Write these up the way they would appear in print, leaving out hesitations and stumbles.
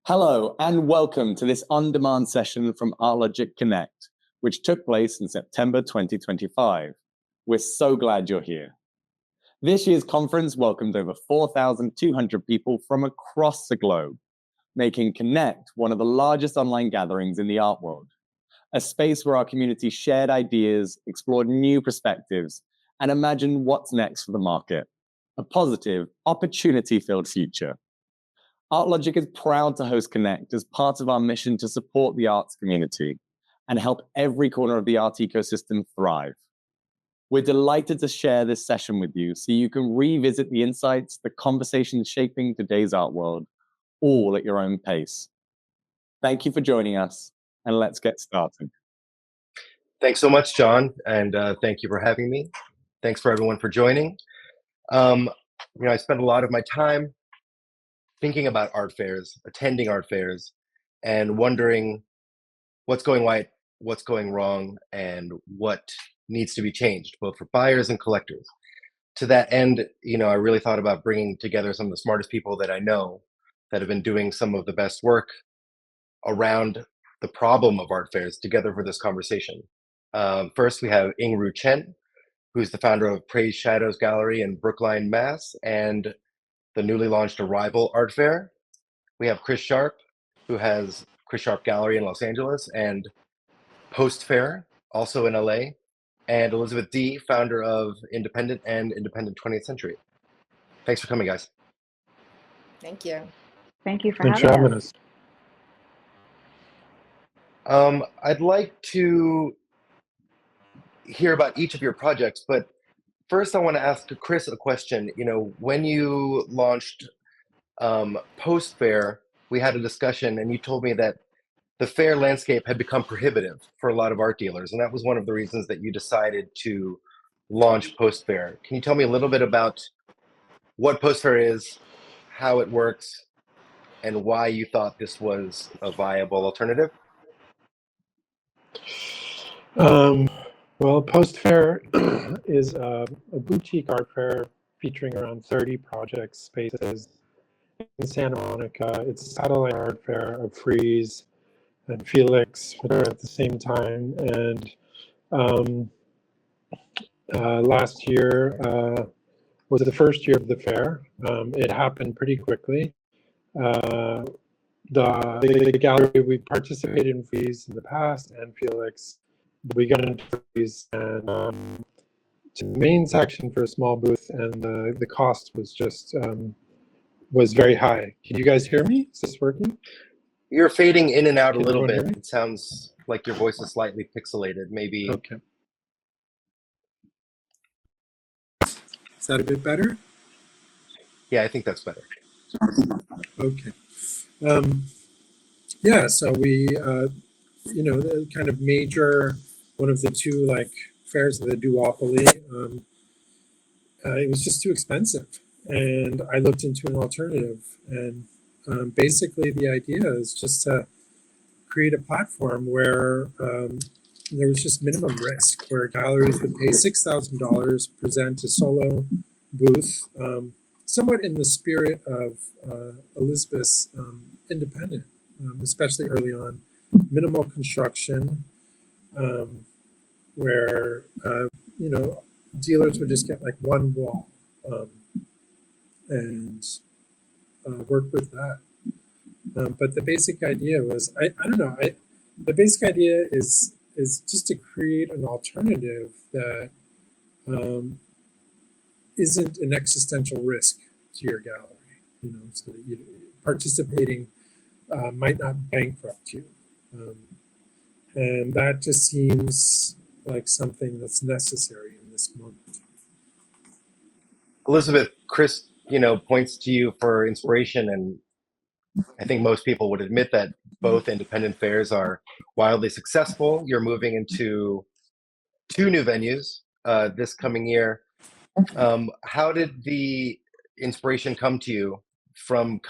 Hello and welcome to this on-demand session from Artlogic Connect, which took place in September 2025. We're so glad you're here. This year's conference welcomed over 4,200 people from across the globe, making Connect one of the largest online gatherings in the art world, a space where our community shared ideas, explored new perspectives, and imagined what's next for the market, a positive, opportunity-filled future. Artlogic is proud to host Connect as part of our mission to support the arts community and help every corner of the art ecosystem thrive. We're delighted to share this session with you so you can revisit the insights, the conversations shaping today's art world, all at your own pace. Thank you for joining us, and let's get started. Thanks so much, John, and thank you for having me. Thanks for everyone for joining. I spend a lot of my time thinking about art fairs, attending art fairs, and wondering what's going right, what's going wrong, and what needs to be changed, both for buyers and collectors. To that end, I really thought about bringing together some of the smartest people that I know that have been doing some of the best work around the problem of art fairs together for this conversation. First, we have Ingru Chen, who's the founder of Praise Shadows Gallery in Brookline, Mass, and the newly launched Arrival Art Fair. We have Chris Sharp, who has Chris Sharp Gallery in Los Angeles, and Post Fair, also in LA, and Elizabeth D., founder of Independent and Independent 20th Century. Thanks for coming, guys. Thank you. Thank you for having us. I'd like to hear about each of your projects, but first I want to ask Chris a question. When you launched Post Fair, we had a discussion and you told me that the fair landscape had become prohibitive for a lot of art dealers, and that was one of the reasons that you decided to launch Post Fair. Can you tell me a little bit about what Post Fair is, how it works, and why you thought this was a viable alternative? Well, Post Fair is a boutique art fair featuring around 30 project spaces in Santa Monica. It's a satellite art fair of Freeze and Felix at the same time. And last year was the first year of the fair. It happened pretty quickly. The gallery, we participated in Freeze in the past, and Felix, we got into Freeze and to the main section for a small booth, and the cost was just was very high. Can you guys hear me? Is this working? You're fading in and out Can a little everyone bit. hear me? It sounds like your voice is slightly pixelated. Maybe. Okay. Is that a bit better? Yeah, I think that's better. Okay. Yeah, so we, the kind of major, one of the two fairs of the duopoly, it was just too expensive. And I looked into an alternative, and basically the idea is just to create a platform where there was just minimum risk, where galleries would pay $6,000, present a solo booth, somewhat in the spirit of Elizabeth's Independent, especially early on, minimal construction, where dealers would just get one wall and work with that. But the basic idea was, the basic idea is just to create an alternative that isn't an existential risk to your gallery, so that participating might not bankrupt you. And that just seems like something that's necessary in this moment. Elizabeth, Chris, points to you for inspiration, and I think most people would admit that both independent fairs are wildly successful. You're moving into 2 new venues this coming year. How did the inspiration come to you from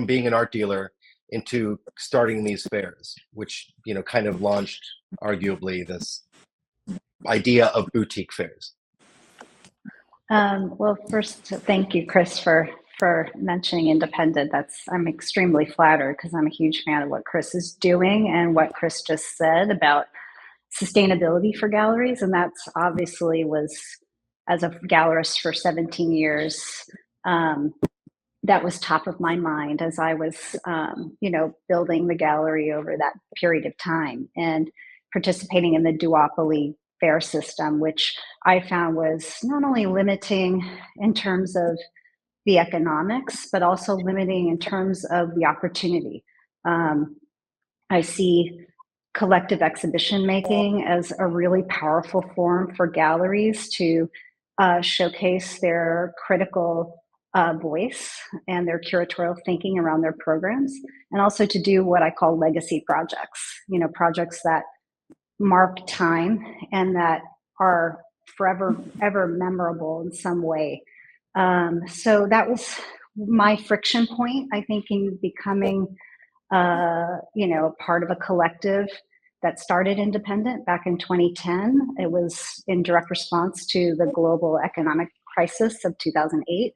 being an art dealer into starting these fairs, which kind of launched arguably this idea of boutique fairs? Well, first, thank you, Chris, for for mentioning independent. I'm extremely flattered because I'm a huge fan of what Chris is doing and what Chris just said about sustainability for galleries. And that's obviously was, as a gallerist for 17 years, that was top of my mind as I was, building the gallery over that period of time and participating in the duopoly fair system, which I found was not only limiting in terms of the economics, but also limiting in terms of the opportunity. I see collective exhibition making as a really powerful form for galleries to showcase their critical voice and their curatorial thinking around their programs, and also to do what I call legacy projects, projects that mark time and that are forever, ever memorable in some way. So that was my friction point, I think, in becoming, part of a collective that started independent back in 2010. It was in direct response to the global economic crisis of 2008.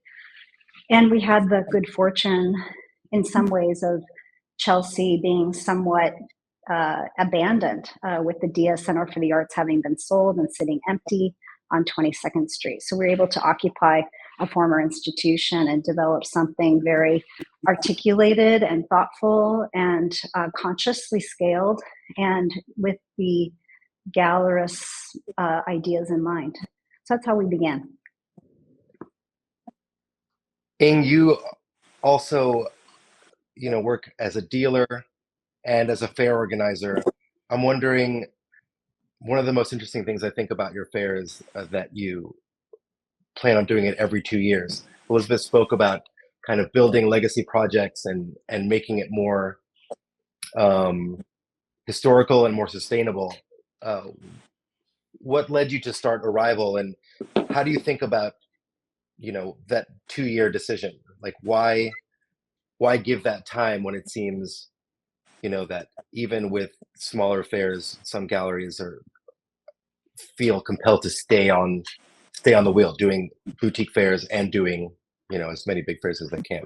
And we had the good fortune, in some ways, of Chelsea being somewhat abandoned, with the Dia Center for the Arts having been sold and sitting empty on 22nd Street. So we were able to occupy a former institution and develop something very articulated and thoughtful and consciously scaled, and with the gallerists' ideas in mind. So that's how we began. Ing, you also, work as a dealer and as a fair organizer. I'm wondering, one of the most interesting things I think about your fair is that you plan on doing it every 2 years. Elizabeth spoke about kind of building legacy projects and making it more historical and more sustainable. What led you to start Arrival, and how do you think about that 2-year decision? Like, why give that time when it seems that even with smaller fairs, some galleries feel compelled to stay on the wheel, doing boutique fairs and doing as many big fairs as they can?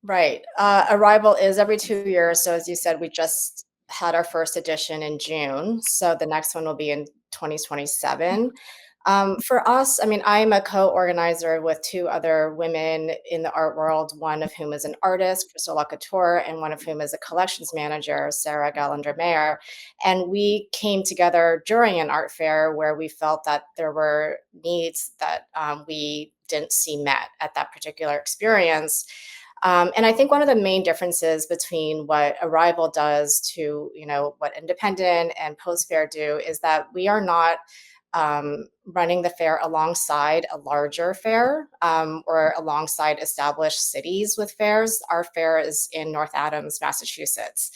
Right. Arrival is every 2 years. So as you said, we just had our first edition in June. So the next one will be in 2027. For us, I mean, I'm a co-organizer with 2 other women in the art world, one of whom is an artist, Crystal Lacouture, and one of whom is a collections manager, Sarah Gallander-Mayer. And we came together during an art fair where we felt that there were needs that we didn't see met at that particular experience. And I think one of the main differences between what Arrival does to, what Independent and Post Fair do is that we are not running the fair alongside a larger fair or alongside established cities with fairs. Our fair is in North Adams, Massachusetts.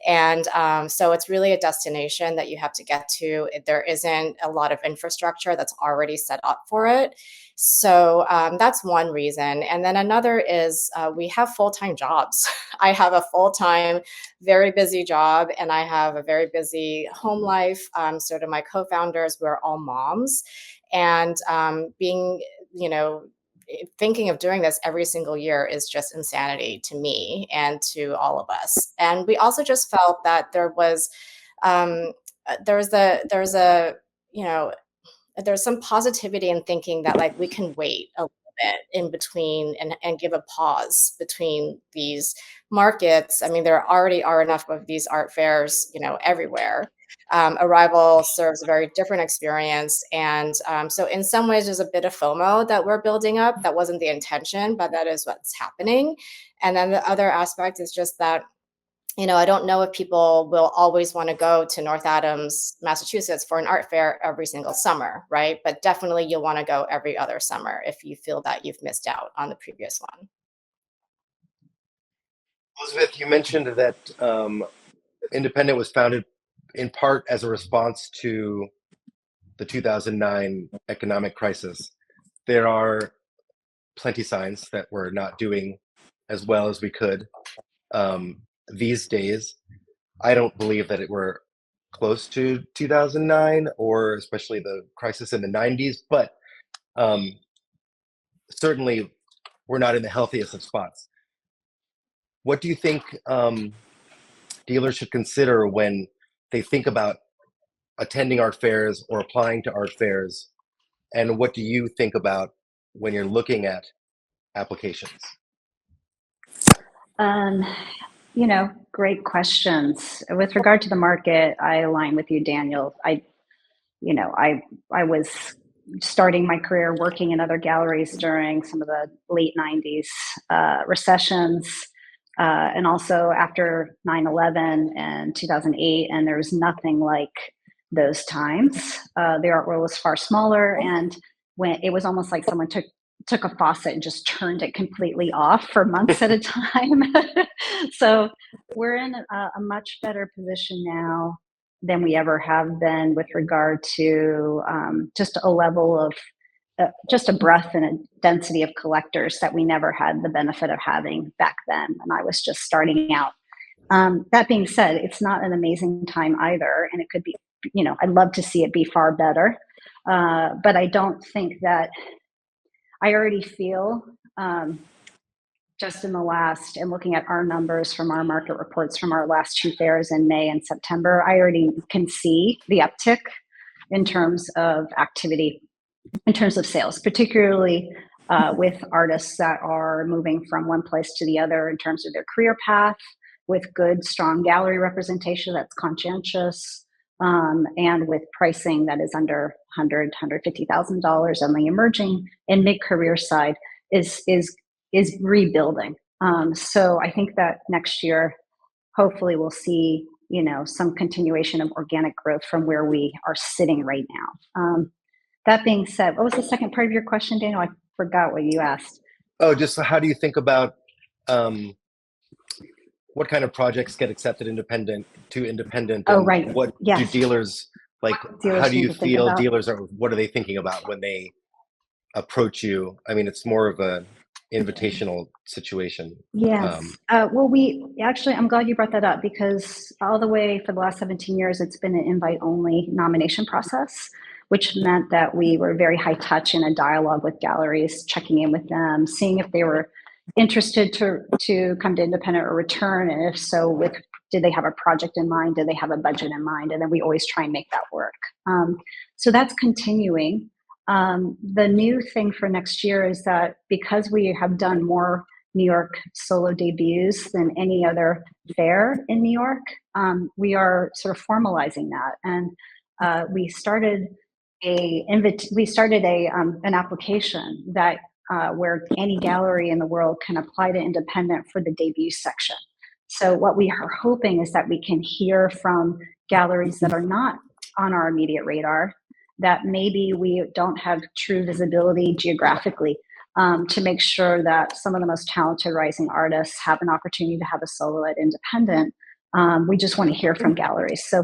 And so it's really a destination that you have to get to. There isn't a lot of infrastructure that's already set up for it. So that's one reason. And then another is we have full-time jobs. I have a full-time, very busy job, and I have a very busy home life. So do my co-founders. We're all moms. And being, thinking of doing this every single year is just insanity to me and to all of us. And we also just felt that there's some positivity in thinking that, like, we can wait a little bit in between and give a pause between these markets. I mean, there already are enough of these art fairs, everywhere. Arrival serves a very different experience. And so in some ways, there's a bit of FOMO that we're building up. That wasn't the intention, but that is what's happening. And then the other aspect is just that, I don't know if people will always want to go to North Adams, Massachusetts for an art fair every single summer, right? But definitely you'll want to go every other summer if you feel that you've missed out on the previous one. Elizabeth, you mentioned that Independent was founded in part as a response to the 2009 economic crisis. There are plenty signs that we're not doing as well as we could these days. I don't believe that we're close to 2009 or especially the crisis in the 90s, but certainly we're not in the healthiest of spots. What do you think dealers should consider when they think about attending art fairs or applying to art fairs? And what do you think about when you're looking at applications? Great questions. With regard to the market, I align with you, Daniel. I was starting my career working in other galleries during some of the late 90s recessions, and also after 9/11 and 2008, and there was nothing like those times. The art world was far smaller, and when it was almost like someone took a faucet and just turned it completely off for months at a time. So we're in a much better position now than we ever have been with regard to just a level of just a breadth and a density of collectors that we never had the benefit of having back then when I was just starting out. That being said, it's not an amazing time either, and it could be, I'd love to see it be far better, but I don't think that I already feel just in the last, and looking at our numbers from our market reports from our last two fairs in May and September, I already can see the uptick in terms of activity, in terms of sales, particularly with artists that are moving from one place to the other in terms of their career path, with good, strong gallery representation that's conscientious, and with pricing that is under $100,000, $150,000 on the emerging and mid-career side is rebuilding. So I think that next year, hopefully we'll see, some continuation of organic growth from where we are sitting right now. That being said, what was the second part of your question, Daniel? I forgot what you asked. Oh, just how do you think about what kind of projects get accepted independent? Oh, right. What Yes. do dealers like? Dealers How do need you to think feel about. dealers are? What are they thinking about when they approach you? I mean, it's more of a invitational situation. Yes. Well, I'm glad you brought that up, because all the way for the last 17 years, it's been an invite-only nomination process, which meant that we were very high touch in a dialogue with galleries, checking in with them, seeing if they were interested to come to independent or return, and if so, did they have a project in mind? Did they have a budget in mind? And then we always try and make that work. So that's continuing. The new thing for next year is that because we have done more New York solo debuts than any other fair in New York, we are sort of formalizing that, and we started an application that where any gallery in the world can apply to independent for the debut section. So what we are hoping is that we can hear from galleries that are not on our immediate radar, that maybe we don't have true visibility geographically, to make sure that some of the most talented rising artists have an opportunity to have a solo at independent. We just want to hear from galleries. So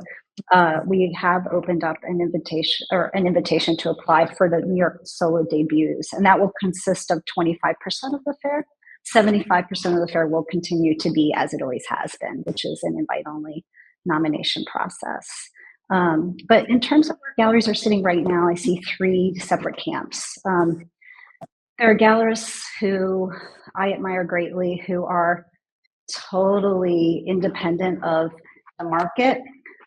we have opened up an invitation to apply for the New York solo debuts, and that will consist of 25% of the fair. 75% of the fair will continue to be as it always has been, which is an invite-only nomination process. But in terms of where galleries are sitting right now, I see three separate camps. There are gallerists who I admire greatly, who are totally independent of the market,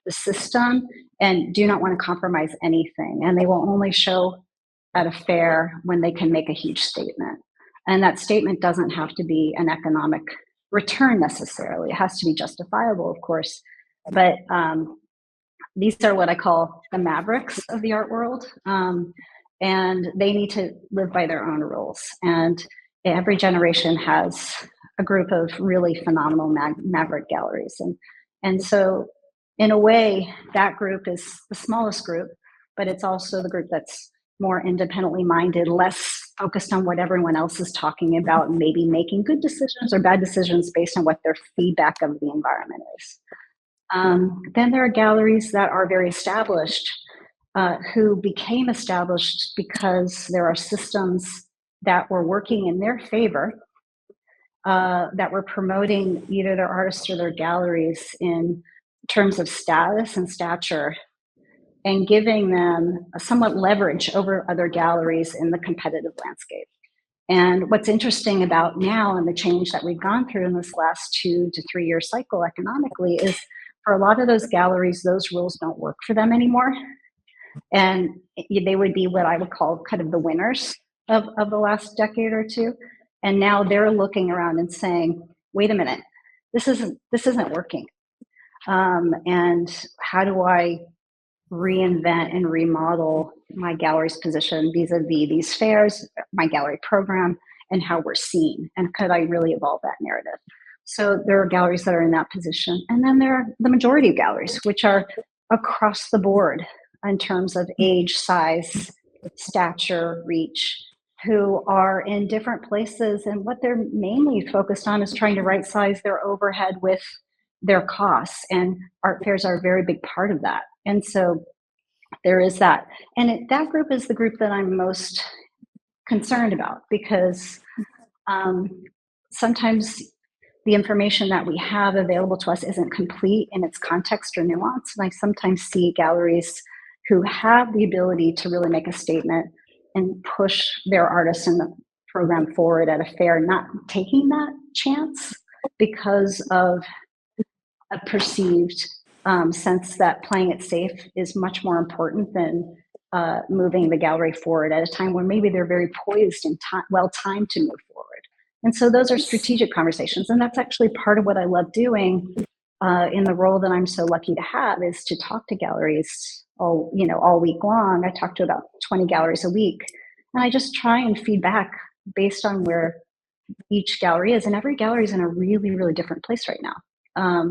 the system, and do not want to compromise anything. And they will only show at a fair when they can make a huge statement. And that statement doesn't have to be an economic return necessarily. It has to be justifiable, of course. But these are what I call the mavericks of the art world. And they need to live by their own rules. And every generation has a group of really phenomenal maverick galleries. And so in a way, that group is the smallest group, but it's also the group that's more independently minded, less focused on what everyone else is talking about, and maybe making good decisions or bad decisions based on what their feedback of the environment is. Then there are galleries that are very established, who became established because there are systems that were working in their favor, that were promoting either their artists or their galleries in terms of status and stature, and giving them a somewhat leverage over other galleries in the competitive landscape. And what's interesting about now and the change that we've gone through in this last 2 to 3 year cycle economically is for a lot of those galleries, those rules don't work for them anymore. And they would be what I would call kind of the winners of the last decade or two. And now they're looking around and saying, wait a minute, this isn't working. And how do I reinvent and remodel my gallery's position vis-a-vis these fairs, my gallery program, and how we're seen? And could I really evolve that narrative? So there are galleries that are in that position. And then there are the majority of galleries, which are across the board in terms of age, size, stature, reach, who are in different places. And what they're mainly focused on is trying to right size their overhead with their costs. And art fairs are a very big part of that. And so there is that. And that group is the group that I'm most concerned about, because sometimes the information that we have available to us isn't complete in its context or nuance. And I sometimes see galleries who have the ability to really make a statement and push their artists in the program forward at a fair, not taking that chance because of a perceived sense that playing it safe is much more important than moving the gallery forward at a time when maybe they're very poised and well-timed to move forward. And so those are strategic conversations. And that's actually part of what I love doing in the role that I'm so lucky to have, is to talk to galleries all week long. I talk to about 20 galleries a week, and I just try and feed back based on where each gallery is. And every gallery is in a really, really different place right now.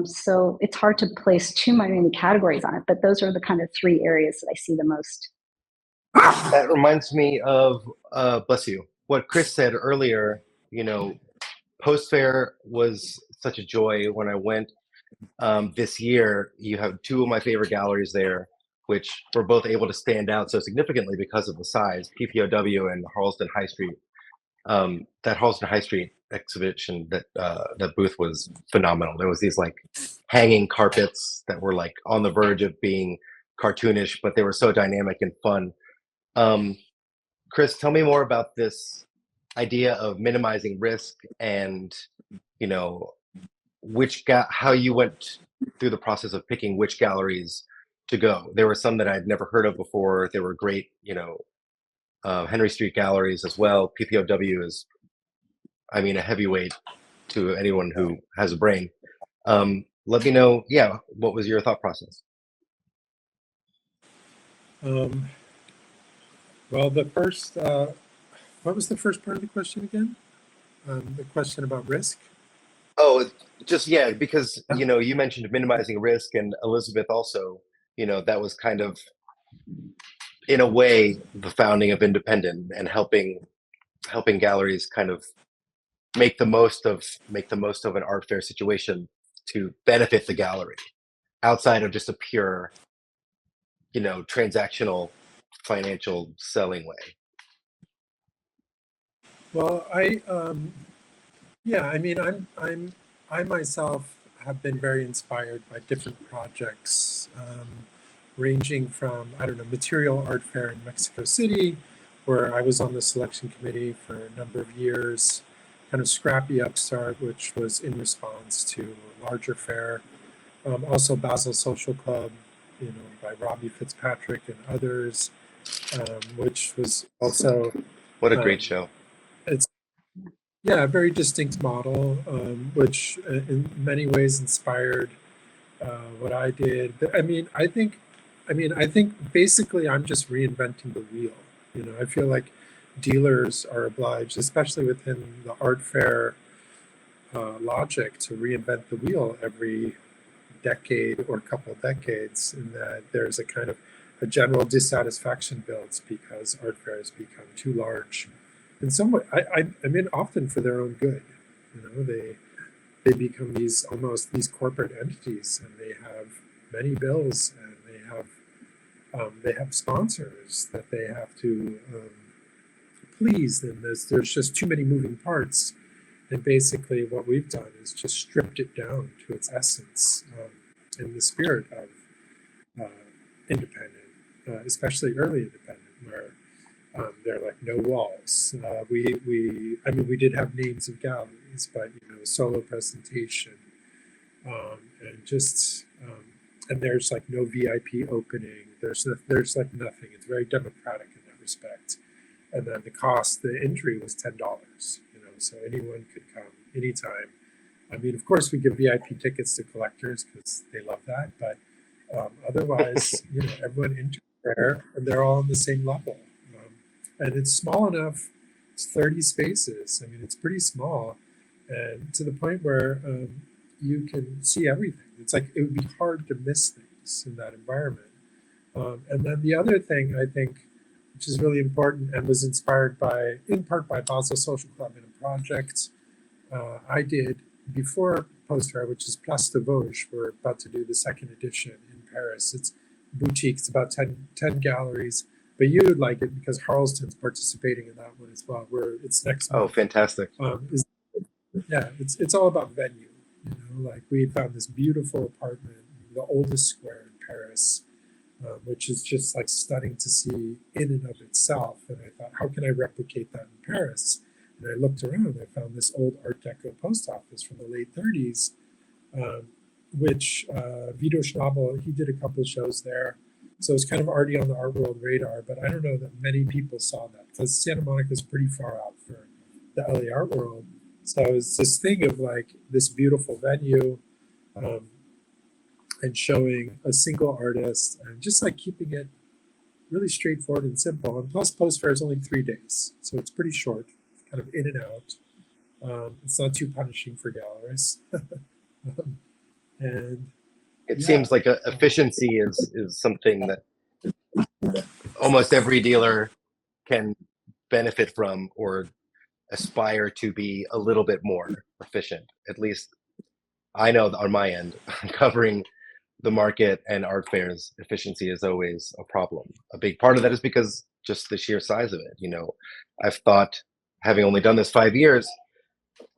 So it's hard to place too many categories on it, but those are the kind of 3 areas that I see the most. That reminds me of, bless you, what Chris said earlier. Post fair was such a joy when I went this year. You have 2 of my favorite galleries there, which were both able to stand out so significantly because of the size, PPOW and Harlesden High Street. That Harlesden High Street exhibition, that booth was phenomenal. There was these like hanging carpets that were like on the verge of being cartoonish, but they were so dynamic and fun. Chris, tell me more about this idea of minimizing risk, and how you went through the process of picking which galleries to go. There were some that I'd never heard of before. They were great, Henry Street galleries as well. PPOW is, a heavyweight to anyone who has a brain. Let me know, what was your thought process? Well, the first, what was the first part of the question again? The question about risk? Oh, just, because, you mentioned minimizing risk, and Elizabeth also, that was kind of, in a way, the founding of Independent, and helping galleries kind of make the most of an art fair situation to benefit the gallery outside of just a pure, transactional financial selling way. Well, I myself have been very inspired by different projects, ranging from, Material Art Fair in Mexico City, where I was on the selection committee for a number of years, kind of Scrappy Upstart, which was in response to a larger fair. Also Basel Social Club, by Robbie Fitzpatrick and others, which was also... What a great show. It's a very distinct model, which in many ways inspired what I did. I think basically I'm just reinventing the wheel. I feel like dealers are obliged, especially within the art fair logic, to reinvent the wheel every decade or couple decades, in that there's a kind of a general dissatisfaction builds because art fairs become too large. In some way, often for their own good. They become these corporate entities, and they have many bills, and they have sponsors that they have to please. And there's just too many moving parts. And basically, what we've done is just stripped it down to its essence, in the spirit of independent, especially early independent, where There are like no walls. We did have names of galleries, but solo presentation, and there's like no VIP opening. There's like nothing. It's very democratic in that respect. And then the entry was $10. So anyone could come anytime. I mean, of course, we give VIP tickets to collectors because they love that, but otherwise, everyone enters there, and they're all on the same level. And it's small enough. It's 30 spaces. I mean, it's pretty small, and to the point where you can see everything. It's like it would be hard to miss things in that environment. And then the other thing I think, which is really important and was inspired in part by Basel Social Club and a project I did before Post Fair, which is Place de Vosges. We're about to do the second edition in Paris. It's boutique. It's about 10 galleries. But you would like it because Harleston's participating in that one as well. It's next month. Oh, fantastic! It's all about venue. Like we found this beautiful apartment, the oldest square in Paris, which is just like stunning to see in and of itself. And I thought, how can I replicate that in Paris? And I looked around and I found this old Art Deco post office from the late 30s, which Vito Schnabel, he did a couple of shows there. So it's kind of already on the art world radar, but I don't know that many people saw that because Santa Monica is pretty far out for the LA art world. So it's this thing of like this beautiful venue and showing a single artist and just like keeping it really straightforward and simple. And plus Post Fair is only 3 days. So it's pretty short, kind of in and out. It's not too punishing for galleries. And it seems like efficiency is something that almost every dealer can benefit from or aspire to be a little bit more efficient. At least I know on my end, covering the market and art fairs, efficiency is always a problem. A big part of that is because just the sheer size of it. I've thought, having only done this 5 years,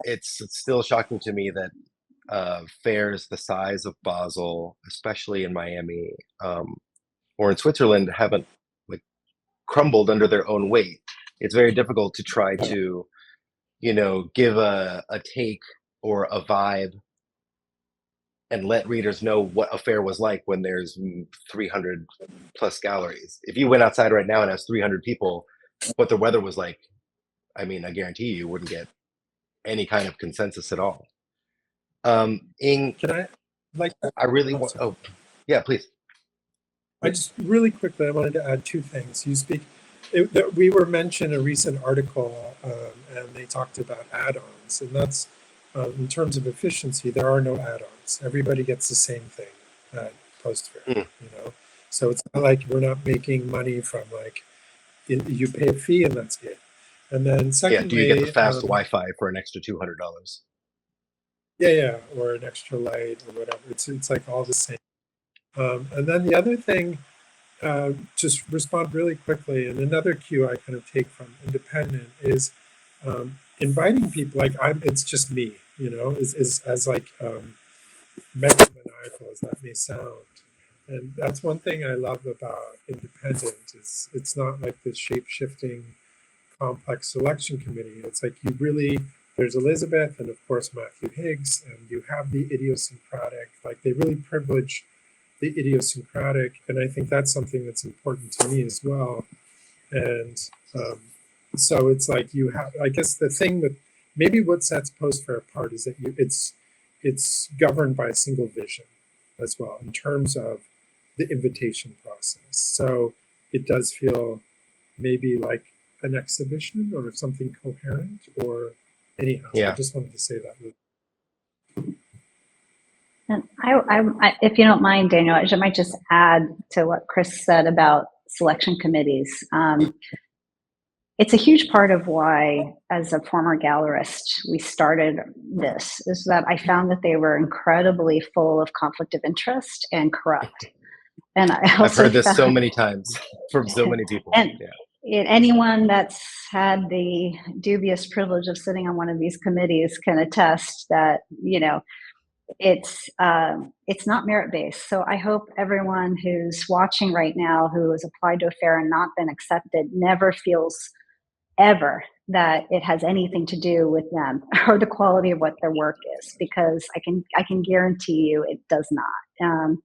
it's still shocking to me that fairs the size of Basel, especially in Miami or in Switzerland, haven't like crumbled under their own weight. It's very difficult to try to, give a take or a vibe and let readers know what a fair was like when there's 300 plus galleries. If you went outside right now and asked 300 people what the weather was like, I mean, I guarantee you wouldn't get any kind of consensus at all. Can I really want. Oh, yeah, please. I just really quickly, I wanted to add two things. We were mentioned a recent article, and they talked about add-ons, and that's in terms of efficiency. There are no add-ons. Everybody gets the same thing at Post Fair. So it's not like we're not making money from like you pay a fee and that's it. And then secondly, do you get the fast Wi-Fi for an extra $200? Yeah, or an extra light or whatever. It's like all the same. And then the other thing, just respond really quickly. And another cue I kind of take from Independent is inviting people. Like it's just me, is as like megalomaniacal as that may sound. And that's one thing I love about Independent is it's not like this shape-shifting complex selection committee. It's like there's Elizabeth and of course Matthew Higgs, and you have the idiosyncratic, like they really privilege the idiosyncratic, and I think that's something that's important to me as well. And so it's like you have, I guess the thing that maybe what sets Post Fair apart is that it's governed by a single vision as well in terms of the invitation process. So it does feel maybe like an exhibition or something coherent or anyhow. Yeah. I just wanted to say that. And I, if you don't mind, Daniel, I might just add to what Chris said about selection committees. It's a huge part of why, as a former gallerist, we started this, is that I found that they were incredibly full of conflict of interest and corrupt. And I've heard this so many times from so many people. And anyone that's had the dubious privilege of sitting on one of these committees can attest that, it's not merit based. So I hope everyone who's watching right now who has applied to a fair and not been accepted never feels ever that it has anything to do with them or the quality of what their work is, because I can guarantee you it does not.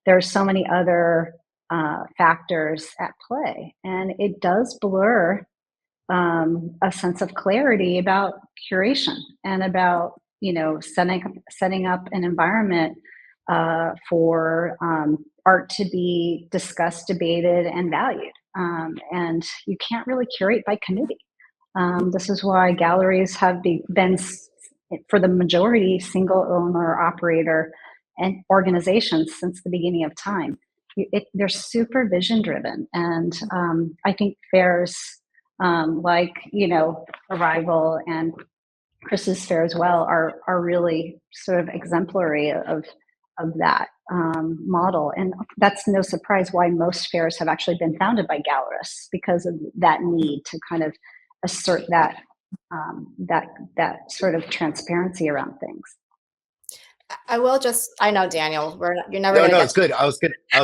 There are so many other factors at play, and it does blur a sense of clarity about curation and about setting up an environment for art to be discussed, debated, and valued. And you can't really curate by committee. This is why galleries have been, for the majority, single owner operator and organizations since the beginning of time. They're supervision driven, and I think fairs like Arrival and Chris's fair as well are really sort of exemplary of that model. And that's no surprise why most fairs have actually been founded by gallerists, because of that need to kind of assert that that sort of transparency around things. I will just, I know, Daniel, you're never No, going to no, get it's good. I was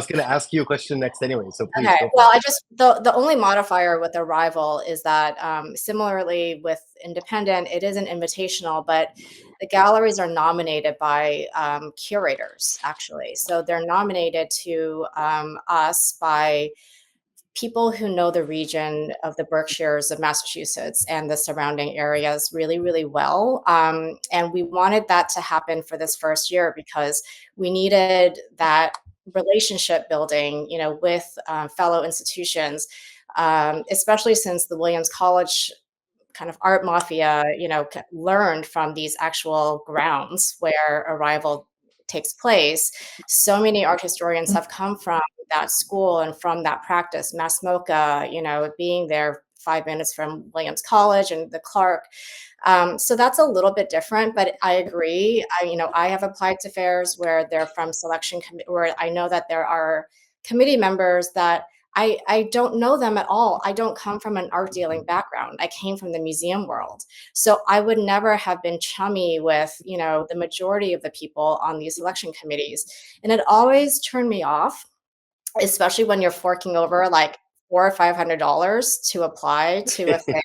gonna ask you a question next anyway. So please Okay, go for well, it. I just, the only modifier with Arrival is that similarly with Independent, it is an invitational, but the galleries are nominated by curators, actually. So they're nominated to us by people who know the region of the Berkshires of Massachusetts and the surrounding areas really, really well. And we wanted that to happen for this first year because we needed that relationship building, with fellow institutions, especially since the Williams College kind of art mafia, learned from these actual grounds where Arrival takes place. So many art historians have come from that school and from that practice. Mass Mocha, being there 5 minutes from Williams College and the Clark. So that's a little bit different, but I agree. I have applied to fairs where they're from selection committee, where I know that there are committee members that I don't know them at all. I don't come from an art dealing background. I came from the museum world. So I would never have been chummy with, the majority of the people on these selection committees. And it always turned me off, especially when you're forking over like $400 or $500 to apply to a fair,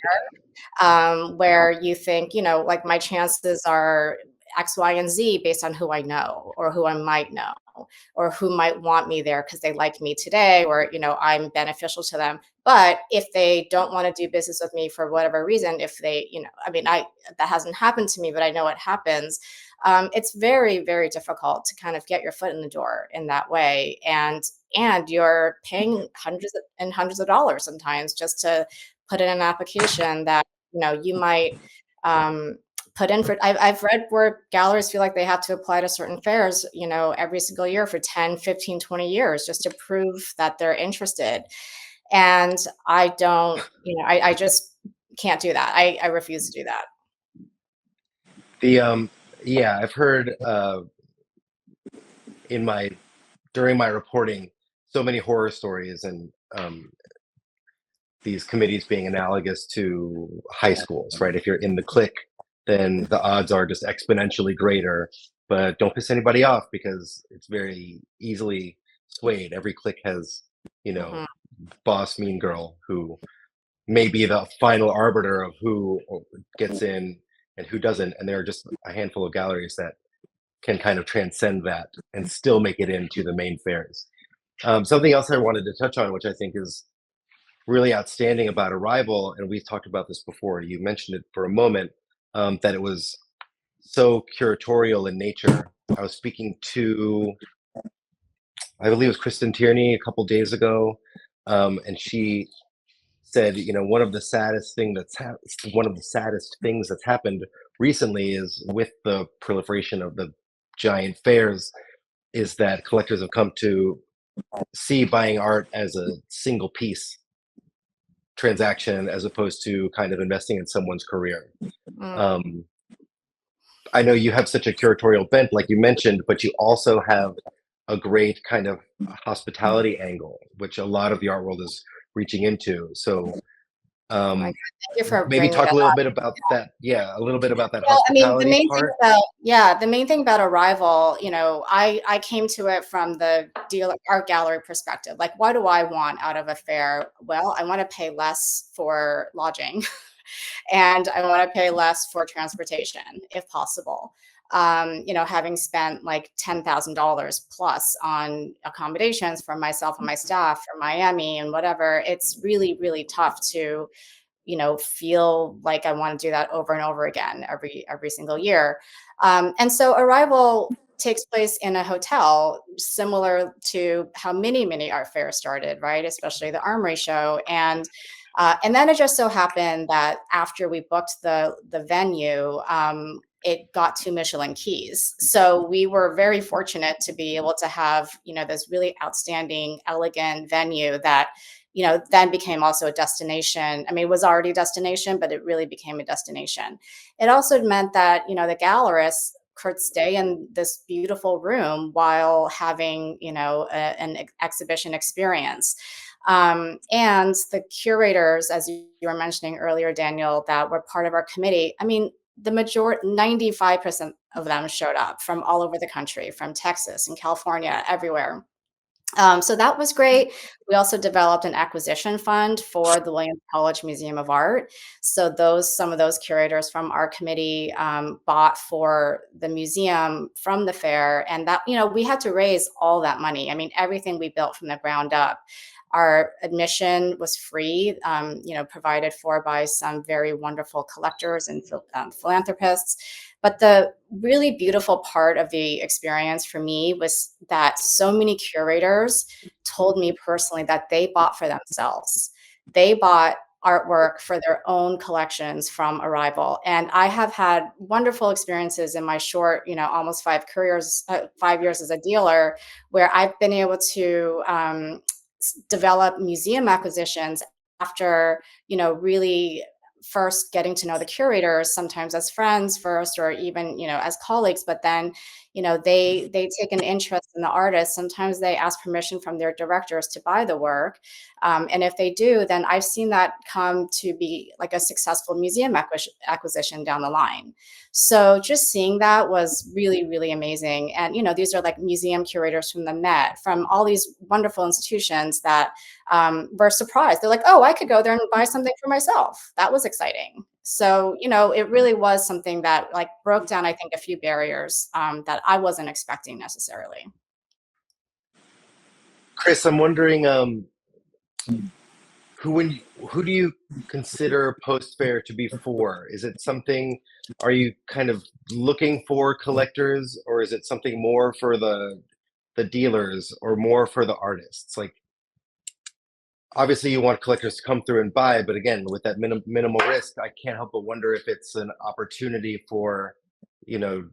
where you think, like my chances are X, Y, and Z based on who I know or who I might know or who might want me there because they like me today or, I'm beneficial to them. But if they don't want to do business with me for whatever reason, if they, that hasn't happened to me, but I know it happens. It's very, very difficult to kind of get your foot in the door in that way. And you're paying hundreds and hundreds of dollars sometimes just to put in an application that, you might put in for. I've read where galleries feel like they have to apply to certain fairs, every single year for 10, 15, 20 years just to prove that they're interested. And I don't, I just can't do that. I refuse to do that. Yeah, I've heard during my reporting so many horror stories and these committees being analogous to high schools, right? If you're in the clique, then the odds are just exponentially greater. But don't piss anybody off because it's very easily swayed. Every clique has, boss mean girl who may be the final arbiter of who gets in and who doesn't. And there are just a handful of galleries that can kind of transcend that and still make it into the main fairs. Something else I wanted to touch on, which I think is really outstanding about Arrival, and we've talked about this before, you mentioned it for a moment, that it was so curatorial in nature. I was speaking to, I believe it was Kristen Tierney a couple days ago, and she said, one of the saddest things that's happened recently is with the proliferation of the giant fairs, is that collectors have come to see buying art as a single piece transaction as opposed to kind of investing in someone's career. I know you have such a curatorial bent, like you mentioned, but you also have a great kind of hospitality angle, which a lot of the art world is reaching into. So Oh my God, thank you for Maybe bringing talk that a little up. bit about that. Yeah, a little bit about that Well, I mean, the hospitality main thing part. about the main thing about Arrival, you know, I came to it from the dealer art gallery perspective. Like, what do I want out of a fair? Well, I want to pay less for lodging, and I want to pay less for transportation, if possible. You know, having spent like $10,000 plus on accommodations for myself and my staff from Miami and whatever, it's really, really tough to, you know, feel like I want to do that over and over again every single year. And so Arrival takes place in a hotel, similar to how many art fairs started, right? Especially the Armory Show, and then it just so happened that after we booked the venue, it got 2 Michelin keys. So we were very fortunate to be able to have, you know, this really outstanding, elegant venue that, you know, then became also a destination. I mean, it was already a destination, but it really became a destination. It also meant that, you know, the gallerists could stay in this beautiful room while having, you know, an exhibition experience. And the curators, as you were mentioning earlier, Daniel, that were part of our committee, I mean, the majority, 95% of them showed up from all over the country, from Texas and California, everywhere. So that was great. We also developed an acquisition fund for the Williams College Museum of Art. So some of those curators from our committee bought for the museum from the fair, and that, you know, we had to raise all that money. I mean, everything we built from the ground up. Our admission was free, you know, provided for by some very wonderful collectors and philanthropists. But the really beautiful part of the experience for me was that so many curators told me personally that they bought for themselves. They bought artwork for their own collections from Arrival. And I have had wonderful experiences in my short, you know, almost 5 years as a dealer, where I've been able to develop museum acquisitions after, you know, really first getting to know the curators, sometimes as friends first, or even, you know, as colleagues, but then, you know, they take an interest in the artist. Sometimes they ask permission from their directors to buy the work, and if they do, then I've seen that come to be like a successful museum acquisition down the line. So just seeing that was really, really amazing. And, you know, these are like museum curators from the Met, from all these wonderful institutions that were surprised. They're like, oh, I could go there and buy something for myself. That was exciting. So, you know, it really was something that like broke down, I think, a few barriers that I wasn't expecting necessarily. Chris, I'm wondering, who do you consider post fair to be for? Is it something? Are you kind of looking for collectors, or is it something more for the dealers, or more for the artists? Like, obviously, you want collectors to come through and buy, but again, with that minimal risk, I can't help but wonder if it's an opportunity for, you know,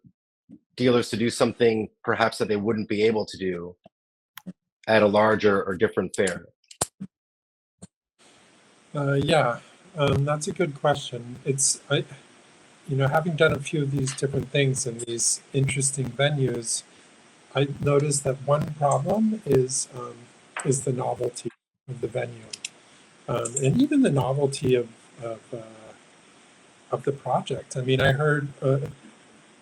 dealers to do something perhaps that they wouldn't be able to do at a larger or different fair. Yeah, that's a good question. You know, having done a few of these different things in these interesting venues, I noticed that one problem is the novelty of the venue, and even the novelty of, uh, of the project. I mean, I heard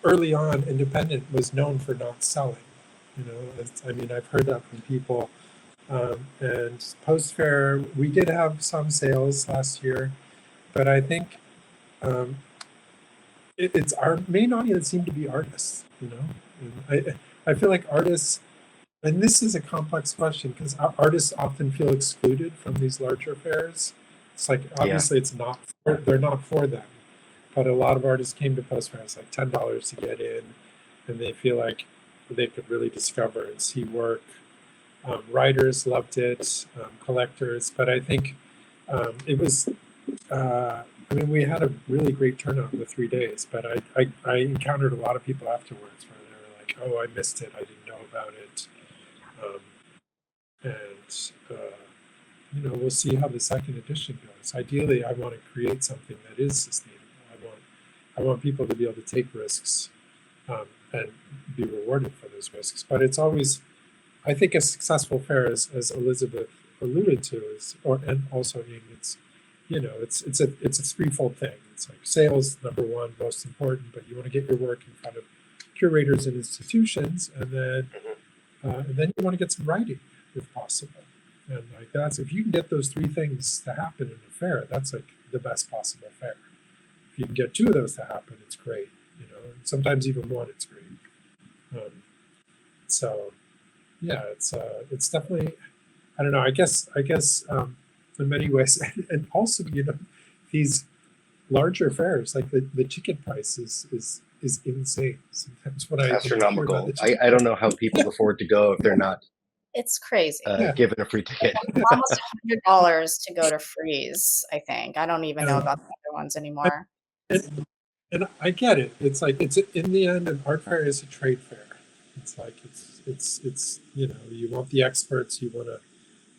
early on, independent was known for not selling. You know, I mean, I've heard that from people. And post fair, we did have some sales last year, but I think um, it's our main audience seemed to be artists. You know, and I feel like artists, and this is a complex question because artists often feel excluded from these larger fairs. It's like Yeah. obviously they're not for them, but a lot of artists came to post fair. It's like $10 to get in, and they feel like they could really discover and see work. Writers loved it, collectors, but I think it was. I mean, we had a really great turnout in the 3 days, but I encountered a lot of people afterwards where they were like, "Oh, I missed it. I didn't know about it," um, and you know, we'll see how the second edition goes. Ideally, I want to create something that is sustainable. I want people to be able to take risks and be rewarded for those risks. But it's always, I think, a successful fair, as Elizabeth alluded to, and also Ian, it's a threefold thing. It's like sales, number one, most important, but you want to get your work in front of curators and institutions, and then you want to get some writing if possible. And like that's if you can get those three things to happen in a fair, that's like the best possible fair. If you can get two of those to happen, it's great. And sometimes even one, it's great. So yeah, it's definitely, I don't know. I guess in many ways, and also these larger fairs like the ticket price is insane. Sometimes when I hear about Astronomical. the ticket I don't know how people afford to go if they're not It's crazy. given a free ticket. Almost $100 to go to Freeze, I think. I don't even know about the other ones anymore. And I get it. It's like it's in the end, an art fair is a trade fair. It's like it's you want the experts. You want to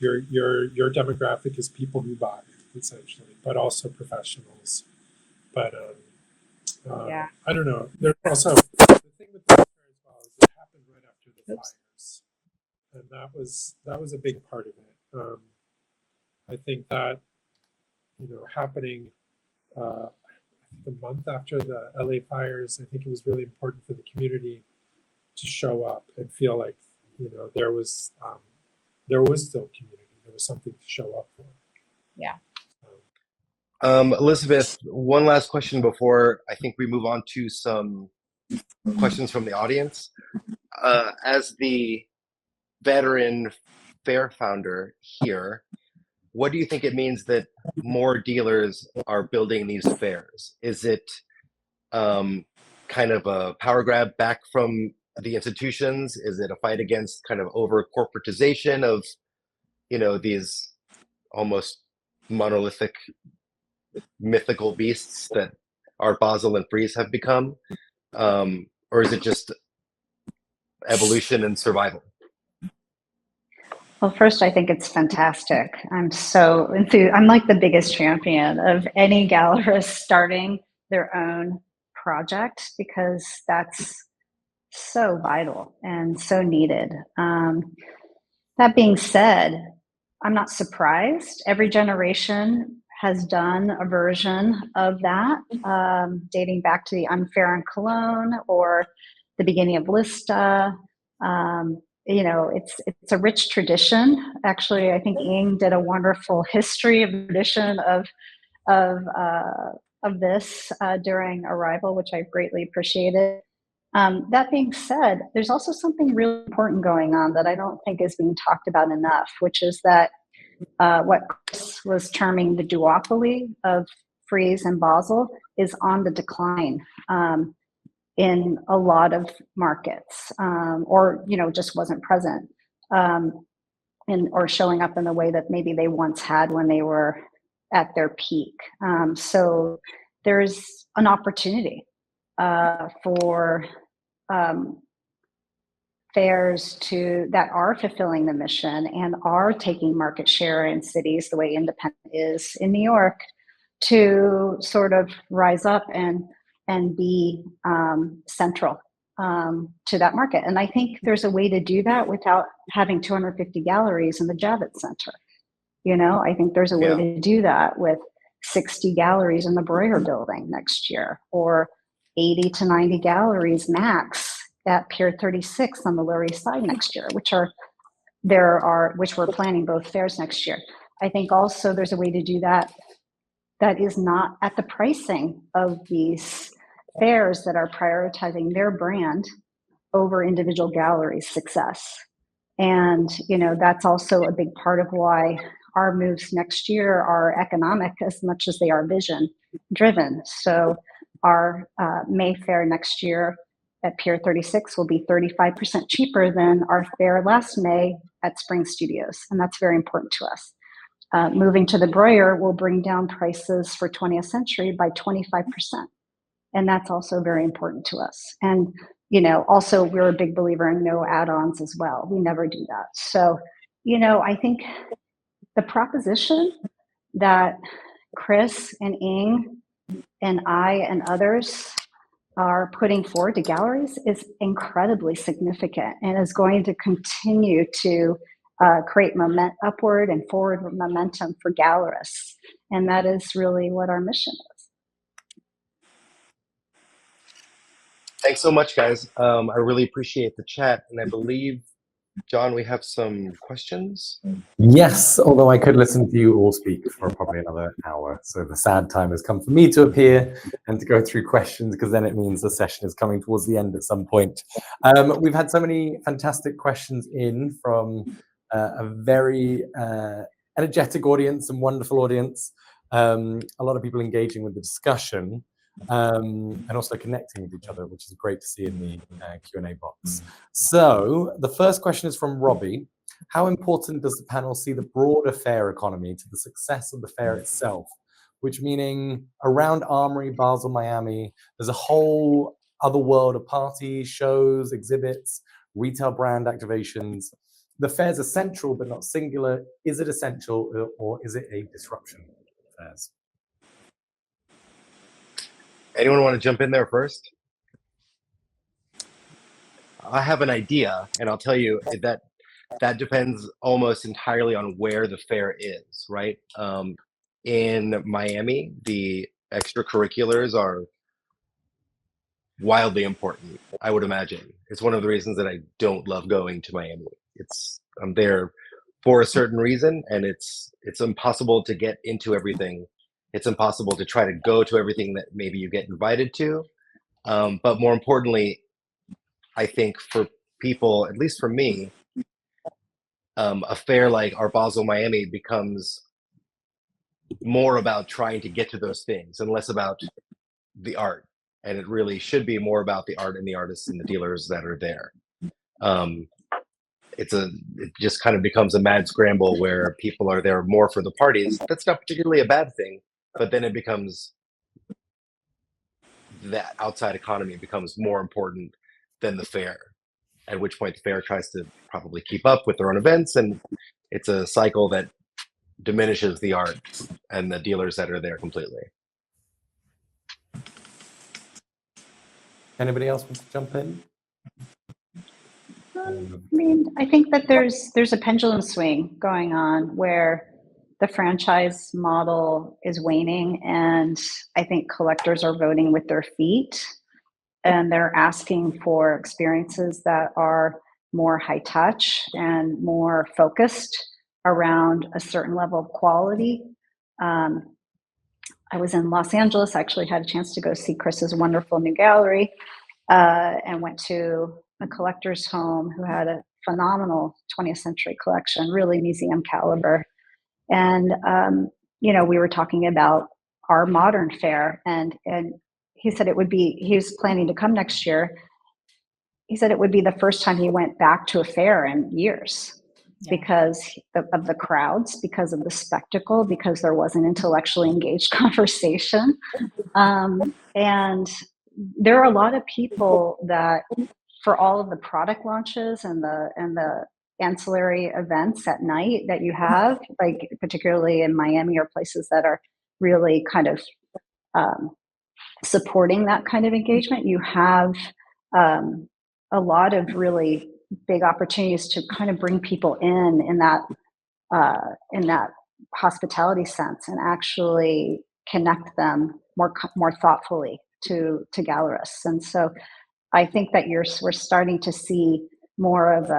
your demographic is people who buy essentially, but also professionals. But Yeah. I don't know. There's also the thing with the art fair as well is it happened right after the fires, and that was a big part of it. I think that happening. A month after the LA fires, I think it was really important for the community to show up and feel like there was still community. There was something to show up for. Yeah. Elizabeth, one last question before I think we move on to some questions from the audience. As the veteran fair founder here, what do you think it means that more dealers are building these fairs? Is it kind of a power grab back from the institutions? Is it a fight against kind of over corporatization of these almost monolithic mythical beasts that Art Basel and Frieze have become? Or is it just evolution and survival? Well, first, I think it's fantastic. I'm so enthused. I'm like the biggest champion of any gallerist starting their own project because that's so vital and so needed. That being said, I'm not surprised. Every generation has done a version of that, dating back to the Unfair in Cologne or the beginning of Lista. It's a rich tradition. Actually, I think Ying did a wonderful history of tradition of this during Arrival, which I greatly appreciated. That being said, there's also something really important going on that I don't think is being talked about enough, which is that what Chris was terming the duopoly of Frieze and Basel is on the decline. In a lot of markets, or just wasn't present, or showing up in the way that maybe they once had when they were at their peak. So there's an opportunity for fairs that are fulfilling the mission and are taking market share in cities the way Independent is in New York to sort of rise up and be central to that market. And I think there's a way to do that without having 250 galleries in the Javits Center. I think there's a way to do that with 60 galleries in the Breuer building next year, or 80 to 90 galleries max at Pier 36 on the Lower East Side next year, which we're planning both fairs next year. I think also there's a way to do that is not at the pricing of these fairs that are prioritizing their brand over individual galleries' success. And, that's also a big part of why our moves next year are economic as much as they are vision driven. So our May fair next year at Pier 36 will be 35% cheaper than our fair last May at Spring Studios. And that's very important to us. Moving to the Breuer will bring down prices for 20th Century by 25%. And that's also very important to us. And, also we're a big believer in no add-ons as well. We never do that. So, I think the proposition that Chris and Ying and I and others are putting forward to galleries is incredibly significant and is going to continue to create upward and forward momentum for gallerists. And that is really what our mission is. Thanks so much, guys. I really appreciate the chat. And I believe, John, we have some questions. Yes, although I could listen to you all speak for probably another hour. So the sad time has come for me to appear and to go through questions, because then it means the session is coming towards the end at some point. We've had so many fantastic questions in from a very energetic audience and wonderful audience. A lot of people engaging with the discussion. And also connecting with each other, which is great to see in the Q&A box. So the first question is from Robbie. How important does the panel see the broader fair economy to the success of the fair itself? Which meaning around Armory, Basel, Miami, there's a whole other world of parties, shows, exhibits, retail brand activations. The fair's essential but not singular. Is it essential or is it a disruption of fairs? Anyone want to jump in there first? I have an idea, and I'll tell you that depends almost entirely on where the fair is, right? In Miami, the extracurriculars are wildly important, I would imagine. It's one of the reasons that I don't love going to Miami. I'm there for a certain reason, and it's impossible to get into everything. It's impossible to try to go to everything that maybe you get invited to. But more importantly, I think for people, at least for me, a fair like Art Basel Miami becomes more about trying to get to those things and less about the art. And it really should be more about the art and the artists and the dealers that are there. It just kind of becomes a mad scramble where people are there more for the parties. That's not particularly a bad thing, but then it becomes that outside economy becomes more important than the fair, at which point the fair tries to probably keep up with their own events, and it's a cycle that diminishes the art and the dealers that are there completely. Anybody else want to jump in? I mean, I think that there's a pendulum swing going on where the franchise model is waning, and I think collectors are voting with their feet, and they're asking for experiences that are more high touch and more focused around a certain level of quality. I was in Los Angeles. I actually had a chance to go see Chris's wonderful new gallery, and went to a collector's home who had a phenomenal 20th century collection, really museum caliber. And, we were talking about our modern fair, and he said he was planning to come next year. He said it would be the first time he went back to a fair in years. Yeah. Because of the crowds, because of the spectacle, because there was an intellectually engaged conversation. And there are a lot of people that, for all of the product launches and the ancillary events at night that you have, like particularly in Miami or places that are really kind of supporting that kind of engagement, you have a lot of really big opportunities to kind of bring people in that hospitality sense and actually connect them more thoughtfully to gallerists. And so I think that we're starting to see more of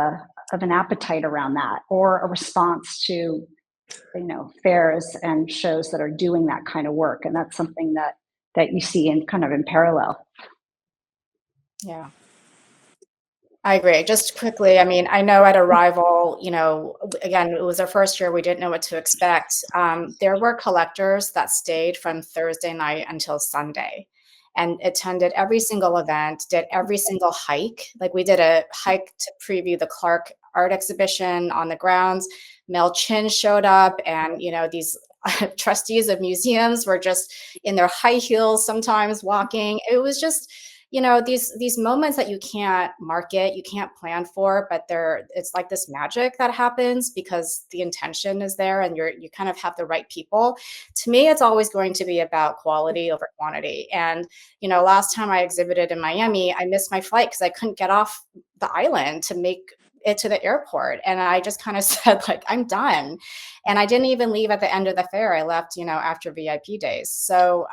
an appetite around that, or a response to fairs and shows that are doing that kind of work. And that's something that you see in parallel. Yeah. I agree. Just quickly, I mean, I know at Arrival, again, it was our first year. We didn't know what to expect. There were collectors that stayed from Thursday night until Sunday and attended every single event, did every single hike. Like we did a hike to preview the Clark art exhibition on the grounds. Mel Chin showed up, and, these trustees of museums were just in their high heels sometimes walking. It was just, these moments that you can't market, you can't plan for, but it's like this magic that happens because the intention is there and you kind of have the right people. To me, it's always going to be about quality over quantity. And, last time I exhibited in Miami, I missed my flight because I couldn't get off the island to make it to the airport. And I just kind of said, like, I'm done. And I didn't even leave at the end of the fair. I left, after VIP days. So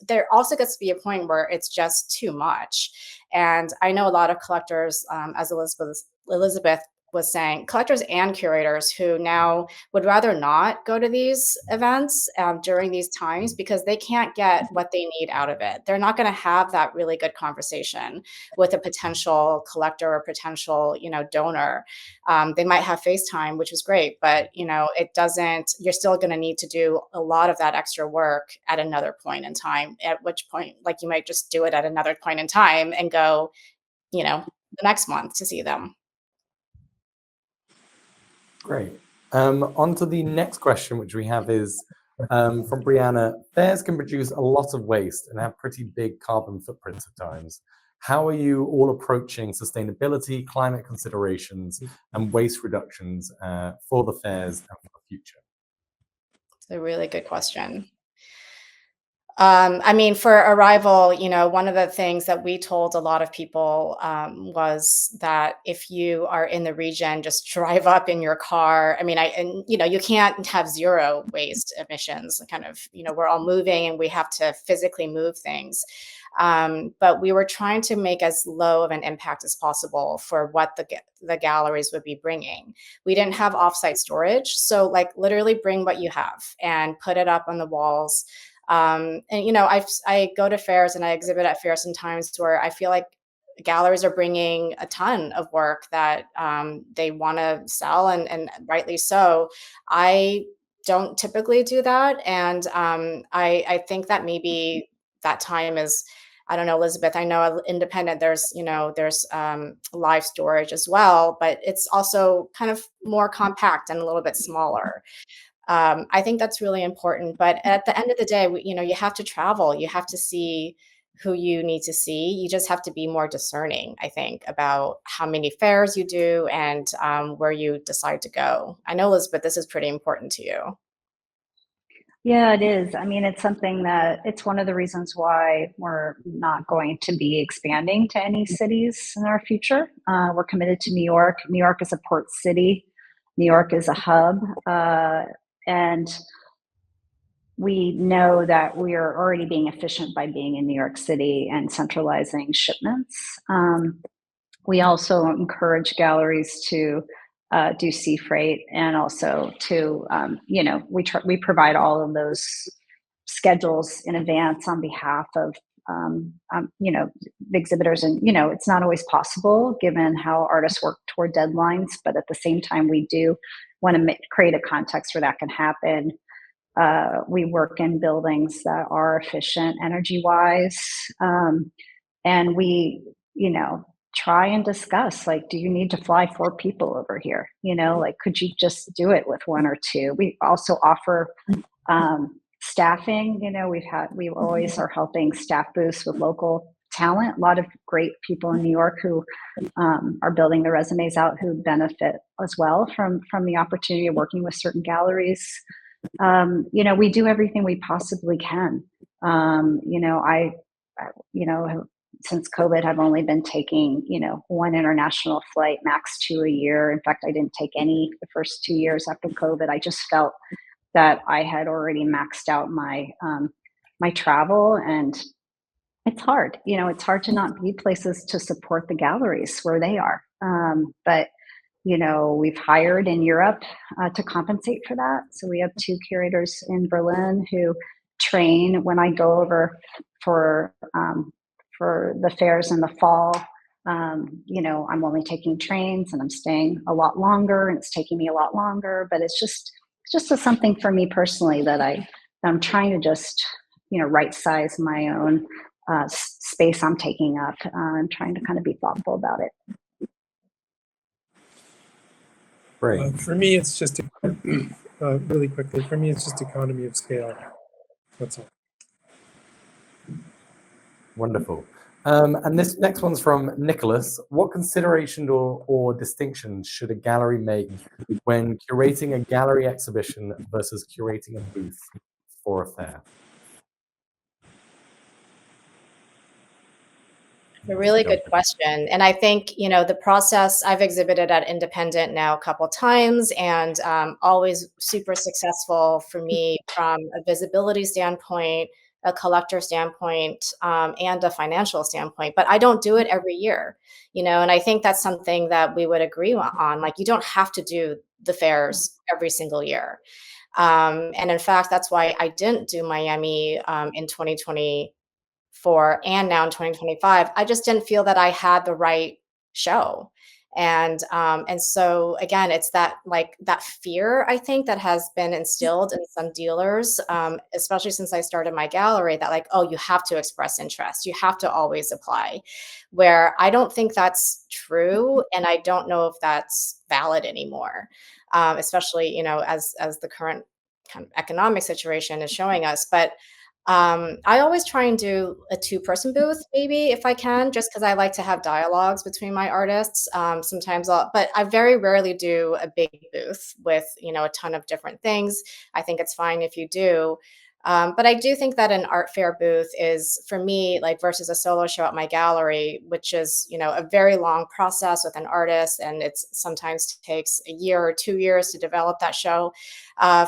there also gets to be a point where it's just too much. And I know a lot of collectors, as Elizabeth was saying, collectors and curators who now would rather not go to these events during these times because they can't get what they need out of it. They're not going to have that really good conversation with a potential collector or potential, donor. They might have FaceTime, which is great, but it doesn't. You're still going to need to do a lot of that extra work at another point in time. At which point, like, you might just do it at another point in time and go, the next month to see them. Great. On to the next question, which we have is from Brianna. Fairs can produce a lot of waste and have pretty big carbon footprints at times. How are you all approaching sustainability, climate considerations, and waste reductions for the fairs and for the future? It's a really good question. For Arrival, one of the things that we told a lot of people was that if you are in the region, just drive up in your car. You can't have zero waste emissions. Kind of, we're all moving and we have to physically move things. But we were trying to make as low of an impact as possible for what the galleries would be bringing. We didn't have offsite storage, so like literally bring what you have and put it up on the walls. I go to fairs and I exhibit at fairs sometimes where I feel like galleries are bringing a ton of work that they want to sell, and rightly so. I don't typically do that, and I think that maybe that time is, I don't know, Elizabeth, I know independent, there's live storage as well, but it's also kind of more compact and a little bit smaller. I think that's really important. But at the end of the day, you have to travel. You have to see who you need to see. You just have to be more discerning, I think, about how many fairs you do and where you decide to go. I know, Elizabeth, this is pretty important to you. Yeah, it is. It's something that it's one of the reasons why we're not going to be expanding to any cities in our future. We're committed to New York. New York is a port city. New York is a hub. And we know that we are already being efficient by being in New York City and centralizing shipments. We also encourage galleries to do sea freight, and also to, we provide all of those schedules in advance on behalf of, the exhibitors. And, it's not always possible given how artists work toward deadlines, but at the same time, we do want to create a context where that can happen. We work in buildings that are efficient energy-wise, and we, try and discuss, like, do you need to fly 4 people over here? Could you just do it with 1 or 2? We also offer staffing. We always are helping staff boosts with local talent. A lot of great people in New York who are building their resumes out, who benefit as well from the opportunity of working with certain galleries. We do everything we possibly can. Since COVID, I've only been taking, 1 international flight, max 2 a year. In fact, I didn't take any the first 2 years after COVID. I just felt that I had already maxed out my my travel, and it's hard. It's hard to not be places to support the galleries where they are. But we've hired in Europe to compensate for that. So we have 2 curators in Berlin who train when I go over for the fairs in the fall. I'm only taking trains and I'm staying a lot longer, and it's taking me a lot longer, but it's just something for me personally that I'm trying to just, right size my own space I'm taking up. I'm trying to kind of be thoughtful about it. Great. For me, it's just really quickly. For me, it's just economy of scale. That's all. Wonderful. And this next one's from Nicholas. What consideration or distinctions should a gallery make when curating a gallery exhibition versus curating a booth for a fair? A really good question. And I think, the process, I've exhibited at Independent now a couple times, and always super successful for me from a visibility standpoint, a collector standpoint, and a financial standpoint. But I don't do it every year, and I think that's something that we would agree on. Like, you don't have to do the fairs every single year. And in fact, that's why I didn't do Miami in 2020 and now in 2025. I just didn't feel that I had the right show. And so again, it's that fear, I think, that has been instilled in some dealers, especially since I started my gallery, that like, oh, you have to express interest, you have to always apply, where I don't think that's true, and I don't know if that's valid anymore, especially as the current kind of economic situation is showing us. But I always try and do a two-person booth, maybe if I can, just because I like to have dialogues between my artists. But I very rarely do a big booth with a ton of different things. I think it's fine if you do. But I do think that an art fair booth is, for me, like versus a solo show at my gallery, which is a very long process with an artist, and it's sometimes takes a year or 2 years to develop that show.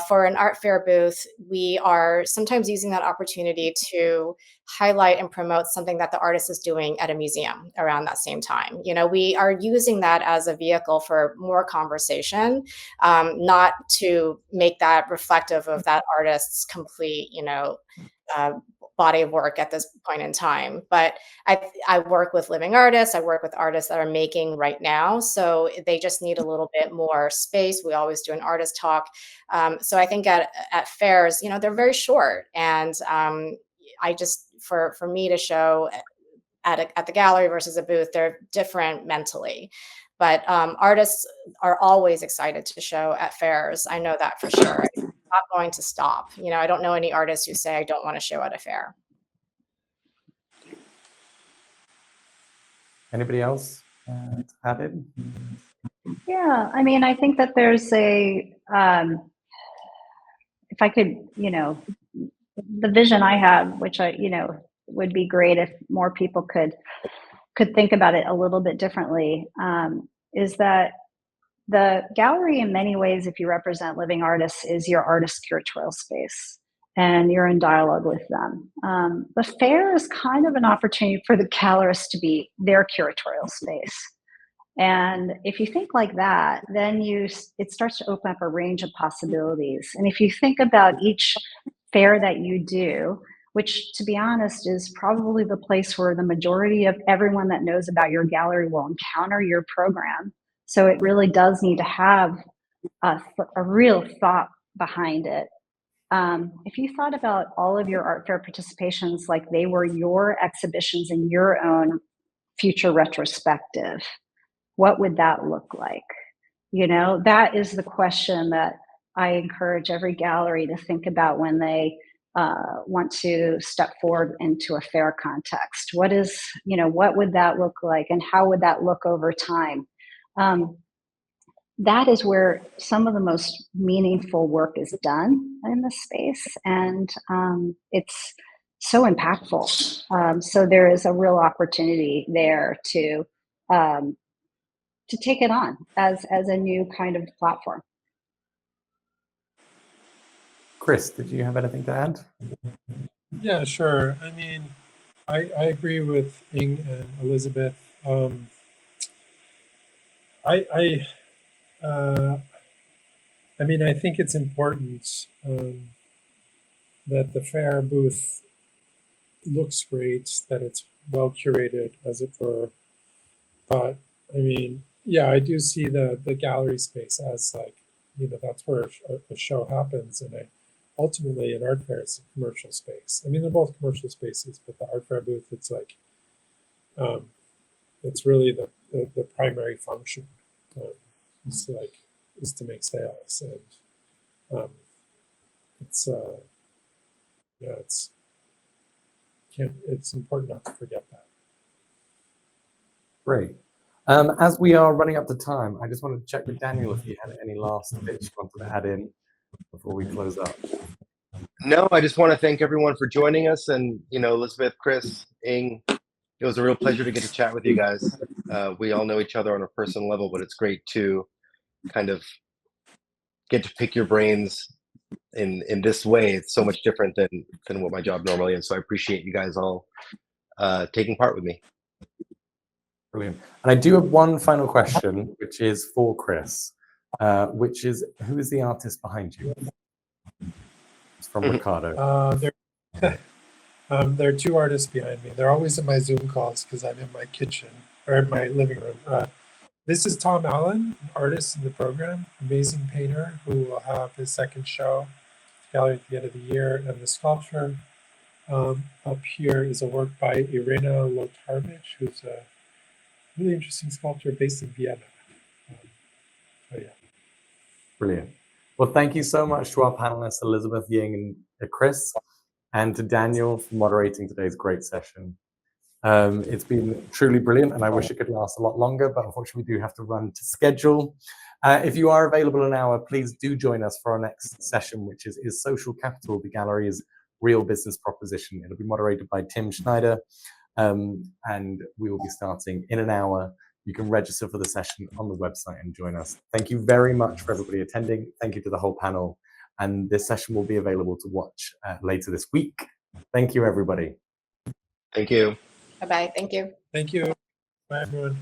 For an art fair booth, we are sometimes using that opportunity to highlight and promote something that the artist is doing at a museum around that same time. We are using that as a vehicle for more conversation, not to make that reflective of that artist's complete, body of work at this point in time. But I work with living artists. I work with artists that are making right now. So they just need a little bit more space. We always do an artist talk. So I think at fairs, they're very short. And I just, for me to show at the gallery versus a booth, they're different mentally. But artists are always excited to show at fairs. I know that for sure. It's not going to stop. I don't know any artists who say I don't want to show at a fair. Anybody else added? Yeah, I mean, I think that there's if I could, the vision I have, which would be great if more people could think about it a little bit differently, is that the gallery, in many ways, if you represent living artists, is your artist curatorial space, and you're in dialogue with them. The fair is kind of an opportunity for the gallerist to be their curatorial space. And if you think like that, then it starts to open up a range of possibilities. And if you think about each fair that you do, which, to be honest, is probably the place where the majority of everyone that knows about your gallery will encounter your program. So it really does need to have a real thought behind it. If you thought about all of your art fair participations like they were your exhibitions in your own future retrospective, what would that look like? That is the question that I encourage every gallery to think about when they want to step forward into a fair context. What would that look like, and how would that look over time? That is where some of the most meaningful work is done in this space, and it's so impactful. So there is a real opportunity there to take it on as a new kind of platform. Chris, did you have anything to add? Yeah, sure. I mean, I agree with Ing and Elizabeth. I think it's important that the fair booth looks great, that it's well curated, as it were. But I mean, yeah, I do see the gallery space as that's where a show happens, and ultimately an art fair is a commercial space. I mean, they're both commercial spaces, but the art fair booth, it's like it's really the primary function is to make sales, and it's important not to forget that. Great. As we are running up to time, I just wanted to check with Daniel if you had any last bits you wanted to add in before we close up. No, I just want to thank everyone for joining us, and Elizabeth, Chris, Ing, It was a real pleasure to get to chat with you guys. We all know each other on a personal level, but it's great to kind of get to pick your brains in this way. It's so much different than what my job normally is. So I appreciate you guys all taking part with me. Brilliant. And I do have one final question, which is for Chris, which is, who is the artist behind you? It's from Ricardo. There are two artists behind me. They're always in my Zoom calls because I'm in my kitchen or in my living room. This is Tom Allen, an artist in the program, amazing painter who will have his second show gallery at the end of the year. And the sculpture up here is a work by Irina Lotarevich, who's a really interesting sculptor based in Vienna. So yeah. Brilliant. Well, thank you so much to our panelists, Elizabeth, Ying, and Chris, and to Daniel for moderating today's great session. It's been truly brilliant, and I wish it could last a lot longer, but unfortunately we do have to run to schedule. If you are available an hour, please do join us for our next session, which is Social Capital, the gallery's real business proposition. It'll be moderated by Tim Schneider, and we will be starting in an hour. You can register for the session on the website and join us. Thank you very much for everybody attending. Thank you to the whole panel. And this session will be available to watch later this week. Thank you, everybody. Thank you. Bye-bye. Thank you. Thank you. Bye, everyone.